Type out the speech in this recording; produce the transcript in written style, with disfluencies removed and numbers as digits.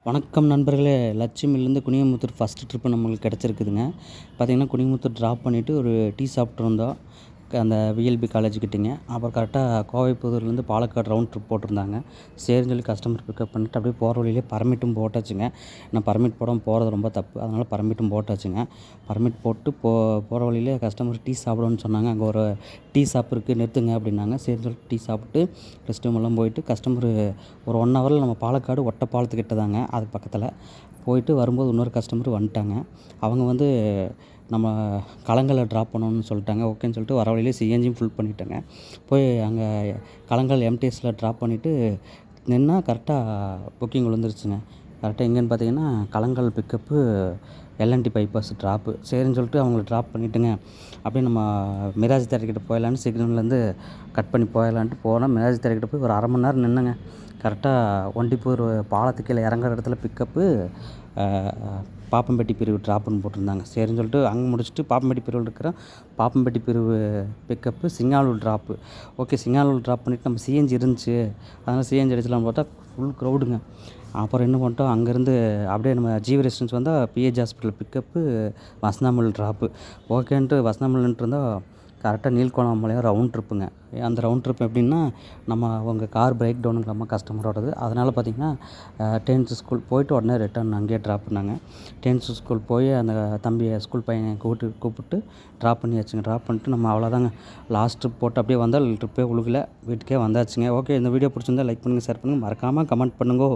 வணக்கம் நண்பர்களே. லட்சுமிலேருந்து Kuniyamuthur first trip நம்மளுக்கு கிடச்சிருக்குதுங்க. பார்த்திங்கன்னா குனியமுத்தூர் ட்ராப் பண்ணிவிட்டு ஒரு டீ சாப்பிட்டு வந்தோம். அந்த விஎல்பி காலேஜ் கிட்டேங்க. அப்புறம் கரெக்டாக கோவைப்புதூர்லேருந்து பாலக்காடு ரவுண்ட் ட்ரிப் போட்டிருந்தாங்க. சரின்னு சொல்லி கஸ்டமர் பிக்கப் பண்ணிட்டு அப்படியே போகிற வழியிலே பர்மிட்டும் போட்டாச்சுங்க. நான் பர்மிட் போடாமல் போகிறது ரொம்ப தப்பு, அதனால் பர்மிட்டும் போட்டாச்சுங்க. பர்மிட் போட்டு போகிற வழியிலே கஸ்டமர் டீ சாப்பிடுவோன்னு சொன்னாங்க. அங்கே ஒரு டீ ஷாப் இருக்குது, நிறுத்துங்க அப்படின்னாங்க. சரின்னு சொல்லிட்டு டீ சாப்பிட்டு ரெஸ்ட் ரூம் எல்லாம் போயிட்டு கஸ்டமர் ஒரு 1 ஹவரில் நம்ம பாலக்காடு ஒட்டப்பாலத்துக்கிட்ட தாங்க, அதுக்கு பக்கத்தில் போயிட்டு வரும்போது இன்னொரு கஸ்டமர் வந்துட்டாங்க. அவங்க வந்து நம்ம களங்கலை ட்ராப் பண்ணணும்னு சொல்லிட்டாங்க. ஓகேன்னு சொல்லிட்டு வர வழியிலே சிஎன்ஜியும் ஃபுல் பண்ணிட்டேங்க. போய் அங்கே களங்கல் எம்டிஎஸில் ட்ராப் பண்ணிவிட்டு நின்னா கரெக்டாக புக்கிங் விழுந்துருச்சுங்க. கரெக்டாக எங்கேன்னு பார்த்தீங்கன்னா களங்கல் பிக்கப்பு எல்என்டி பைபாஸ் ட்ராப்பு. சரின்னு சொல்லிட்டு அவங்கள ட்ராப் பண்ணிவிட்டுங்க. அப்படியே நம்ம மிராஜ் தேட்டர்கிட்ட போயிடலான்னு சிக்னல்லேருந்து கட் பண்ணி போயிடலான்ட்டு போனால் மிராஜ் தேட்டர்கிட்ட போய் ஒரு 1/2 மணி நேரம் நின்னுங்க. கரெக்டாக ஒண்டிப்பூர் பாலத்துக்கு கீழே இறங்குற இடத்துல பிக்கப்பு பாப்பம்பட்டி பிரிவு ட்ராப்புன்னு போட்டிருந்தாங்க. சரின்னு சொல்லிட்டு அங்கே முடிச்சுட்டு பாப்பம்பட்டி பிரிவில் இருக்கிற பாப்பம்பட்டி பிரிவு பிக்கப்பு சிங்காலூர் ட்ராப்பு. ஓகே, சிங்காலூர் ட்ராப் பண்ணிவிட்டு நம்ம சிஎன்ஜி இருந்துச்சு, அதனால் சிஎன்ஜி அடிச்சலாம்னு பார்த்தா ஃபுல் க்ரௌடுங்க. அப்புறம் என்ன பண்ணிட்டோம், அங்கேருந்து அப்படியே நம்ம ஜீவி ரெசிடென்ஸ் வந்தால் பிஹெச் ஹாஸ்பிட்டல் பிக்கப்பு வசந்தாமல் ட்ராப்பு. ஓகேன்ட்டு வசந்தாமல் நின்றுருந்தோம். கரெக்டாக நீல்கோணாம்பாளையம் ரவுண்ட் ட்ரிப்புங்க. அந்த ரவுண்ட் ட்ரிப் எப்படின்னா, நம்ம அவங்க கார் பிரேக் டவுனுங்களாம்மா கஸ்டமரோடது. அதனால் பார்த்திங்கன்னா டென்த்து ஸ்கூல் போயிட்டு உடனே ரிட்டர்ன் அங்கேயே ட்ராப் பண்ணாங்க. டென்த்து ஸ்கூல் போய் அந்த தம்பியை ஸ்கூல் பையனை கூப்பிட்டு ட்ராப் பண்ணியாச்சுங்க. ட்ராப் பண்ணிட்டு நம்ம அவ்வளோதாங்க, லாஸ்ட் ட்ரிப் போட்டு அப்படியே வந்தால் ட்ரிப்பே உழுகலை, வீட்டுக்கே வந்தாச்சுங்க. ஓகே, இந்த வீடியோ பிடிச்சிருந்தா லைக் பண்ணுங்கள், ஷேர் பண்ணுங்கள், மறக்காமல் கமெண்ட் பண்ணுங்கோ.